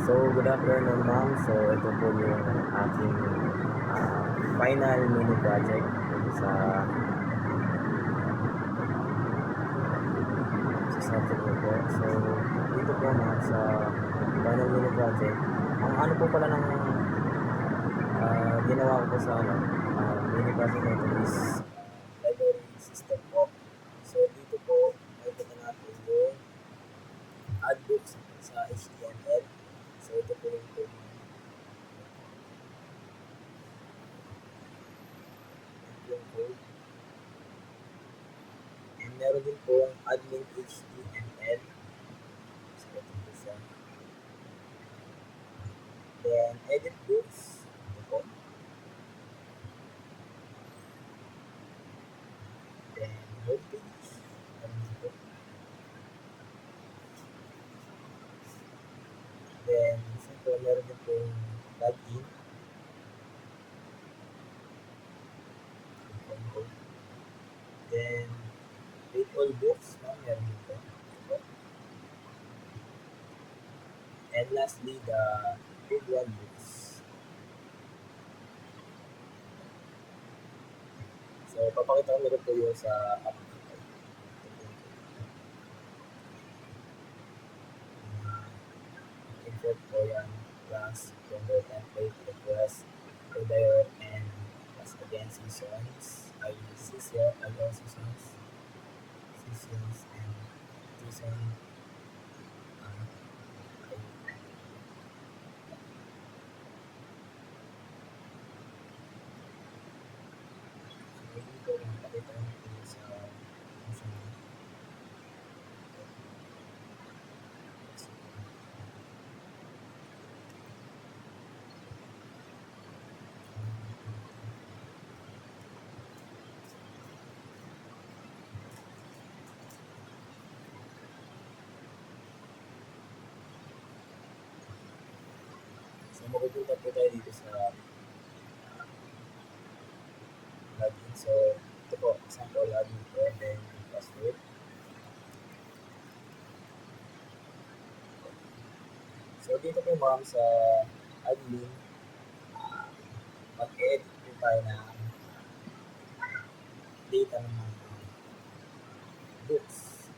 So, good afternoon, ma'am. So, ito po yung aking final mini project sa subject ko po. So, dito po ma'am sa final mini project, ang ano po pala ng ginawa ko po sa mini project na ito is library system po. So, dito po, makikita natin yung add books sa HTML. So, ito po yung code. And meron din po admin HTML. So, ito po siya. Then, edit books. Ito po. Then, homepage. Ito po. Then, siyempre, meron din po login. Then, read all books. Meron din po. And lastly, the read one books. So, papakita ko na rin po yung sa app. Import po yan. Plus, render template, request, redirect, and plus again, seasons. Seasons, and season. Hindi ko lang pakita nito sa function. So, mapupunta po tayo dito sa login. So, ito po, example login po, and then password. So, dito po ma'am sa admin, mag-edit po tayo ng data ng mga books.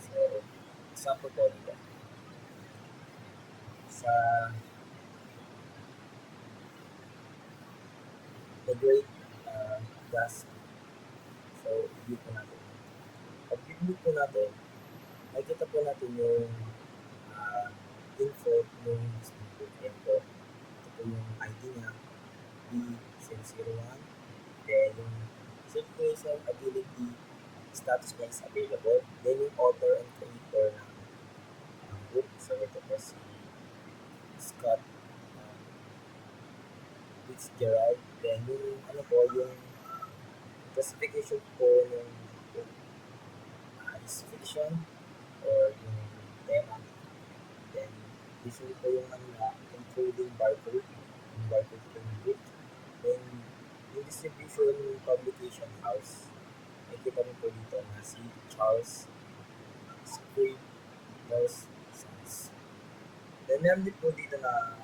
So, example po dito. Sa The Great Gatsby. So, i-view po natin. Pag i-view po natin, makikita po natin yung info ng book. Yan po. Ito po yung ID niya, B001. Then, yung circulation ability status niya is available. Then, yung author and creator ng book. So, ito po si Scott Fitzgerald. Then, yung ano po, yung classification po ng book is fiction or yung tema. Then, usually po yung ano na, including barcode. Yung barcode po ng book. Then, yung distribution publication house. Nakikita rin po dito na si Charles Scribner's Sons. Then, meron din po dito na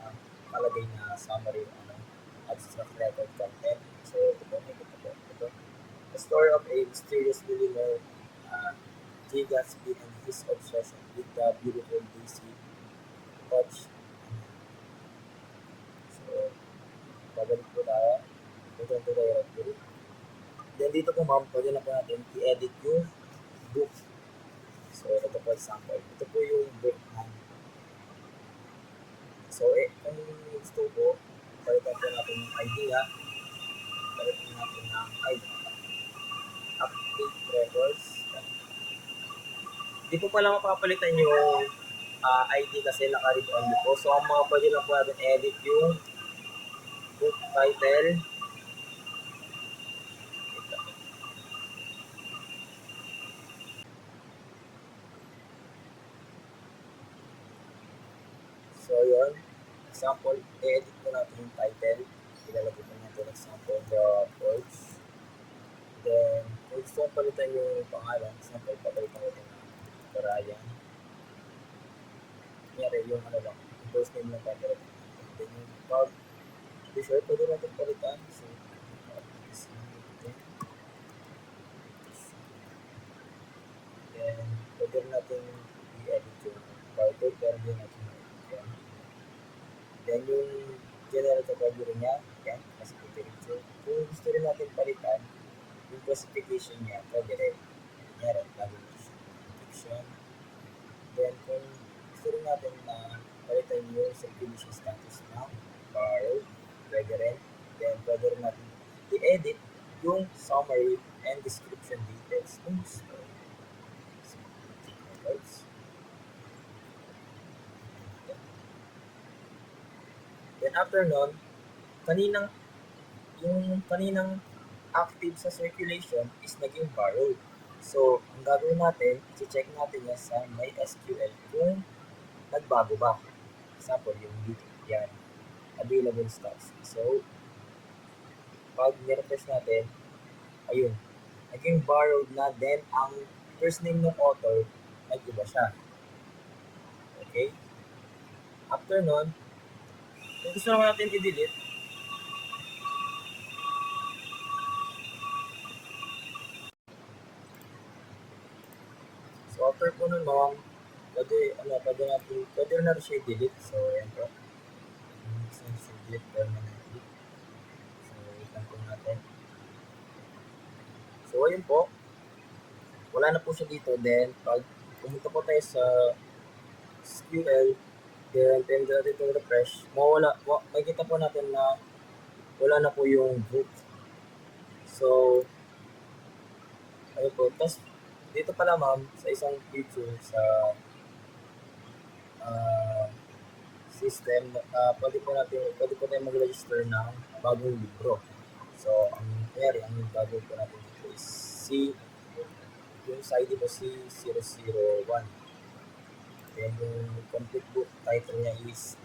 kalagay na summary abstract record content. So, ito po, nakikita po. Ito. The story of a mysterious millionaire, J. Gatsby, and his obsession with the beautiful Daisy Touch. So, babalik po tayo. Return to directory. Then dito po ma'am, pwede na po natin i-edit yung book. So, ito po example. Ito po yung book ma'am. So, kung gusto po, palitan po natin yung ID niya. Palitan natin ng ID. Update records. Hindi po pala mapapalitan yung ID kasi naka-read only po. So, ang mga pwede lang po natin edit yung book title. So, yun. Example, i-edit po natin yung title. Ilalagay po natin example, the words. Then, kung gusto kong palitan yung pangalan, example, papalitan natin ng Brian. Kunyari, yung ano lang, first name lang papalitan natin. Then yung pag t-shirt, pwede natin palitan. So, then, pwede rin natin i-edit yung barcode, pero hindi natin i-edit yan. Then, yung general category niya, yan, nasa picture. Kung gusto rin natin palitan, yung classification niya, pwede rin. Meron, bago fiction. Then, kung gusto rin natin na palitan yung circulation status na borrowed, pwede rin. Then, pwede rin natin i-edit yung summary and description details ng gusto. So, records. Then, after nun, kaninang active sa circulation is naging borrowed. So, ang gagawin natin, i-check natin yan sa MySQL kung nagbago ba. Example, yung dito, yan, available stocks. So, pag nirefresh natin, ayun, naging borrowed na, then ang first name ng author, nag-iba siya. Okay? After nun, kung gusto naman natin i-delete, so after po nun, pwede na rin siya i-delete. So, yan po. Since delete permanently. So, wait lang po natin. So, ayun po. Wala na po siya dito. Then, pag pumunta po tayo sa SQL, then pwede natin itong refresh. Makikita po natin na wala na po yung book. So, ayun po. Tapos, dito pala ma'am, sa isang feature sa system, pwede po tayo mag-register ng bagong libro. So, ang gagawin po natin dito is yung sa ID po C001. Then, yung complete book title niya is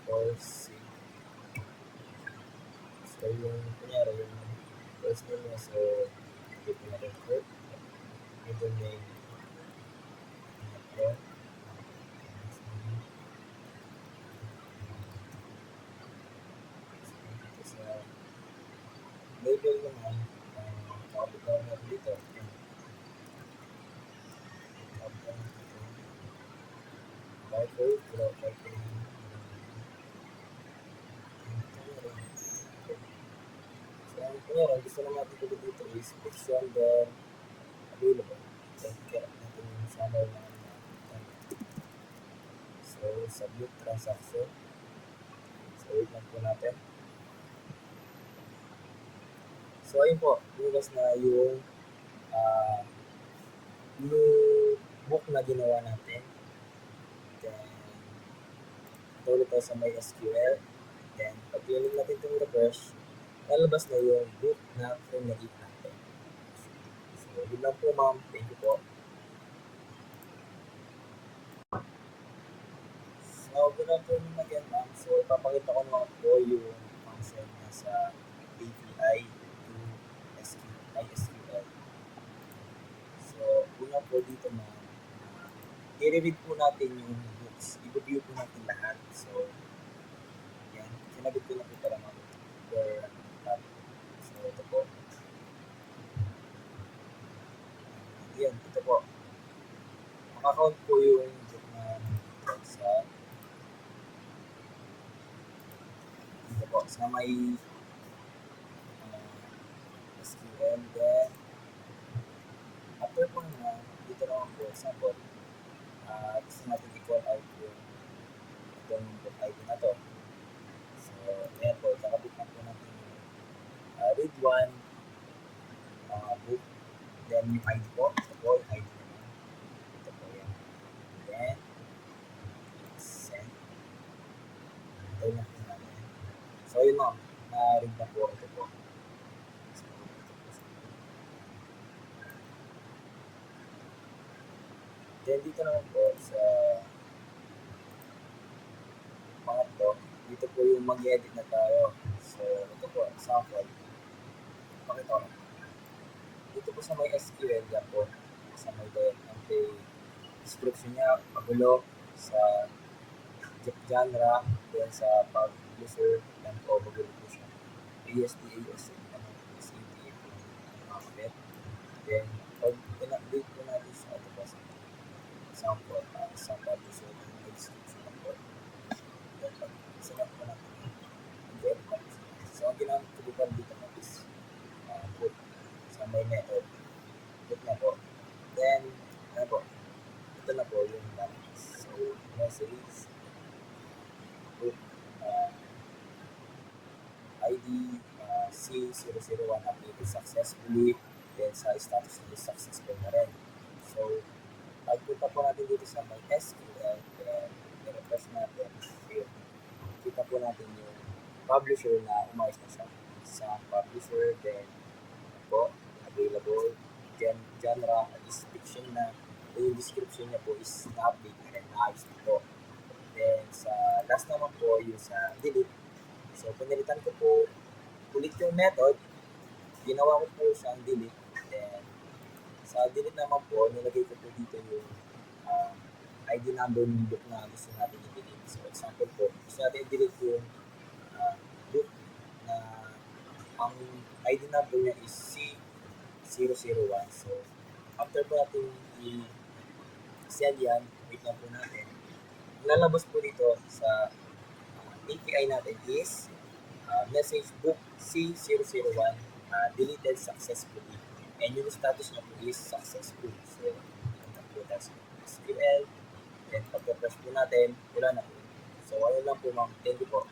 so, yung first name niya, so, dito natin first. Middle name, ito. Sa label naman, nakabitaw na dito. Barcode, so, kunyari, gusto naman natin dito is fiction, then available. Then, kaya natin yung summary na so, submit transaction. So, wait lang po natin. So, ayun po, bukas na yung new book na ginawa natin. Then, tuloy tayo sa MySQL. Then, pag click natin itong refresh, lalabas na yung book na pinag-edit natin. So, yun lang po ma'am. Thank you po. So, good afternoon again ma'am. So, ipapakita ko naman po yung function na sa API to MySQL. So, una po dito ma'am, i-read po natin yung books. I-review po natin lahat. So, yan. Sinagot ko lang po pala ma'am. So, ito po. Yan, ito po. Makakount po yung book na sa ito po. Sa may SQL. Then, after po na, dito naman po, example, gusto natin i-call out yung itong book ID na to. So, ayan po, kakabit na po natin yung read one book, then yung ID po, ito po, yung ID naman. Ito po yan. Then, send. Ito na po natin. So, yun ma'am, na-read na po ito po. So, ito po. Then, dito naman po sa pangatlo, dito po yung mag-edit na tayo. So, ito po, example. Pakita ko. Dito po sa may SQL yan po, sa may description niya, magulo, sa genre, then sa publisher, yan po, magulo po siya. ASDAS, naman po, CTA po, ang mga kapit. Then, pag in-update po natin sa ito po, sample, sa publisher, yung description na po. Then, pag sinap po natin yung publisher. So, ang ginamit ko po dito po is put sa my method. Put na po. Then, ano po, ito na po yung database. So, message, put ID C001 updated successfully, then sa status na successful na rin. So, pagpunta po natin dito sa my SQL, then i-refresh natin, kita po natin yung publisher na umayos na siya. Sa publisher, then po, available, genre is fiction na, yung description niya po is na-update na rin, naayos na po. Then sa last naman po yung sa delete. So pinilitan ko po ulit yung method, ginawa ko po siyang delete. Then sa delete naman po, nilagay ko po dito yung ID number ng book na gusto natin i-delete. So example po, gusto natin i-delete yung book na ang ID number niya is C001. So after po natin i-send yan, wait lang po natin. Lalabas po dito sa API natin is message book C001 deleted successfully. And yung status niya po is successful. So, yun po tayo sa SQL. Then, pagka-press po natin, wala na po. So, ano lang po ma'am. Thank you po.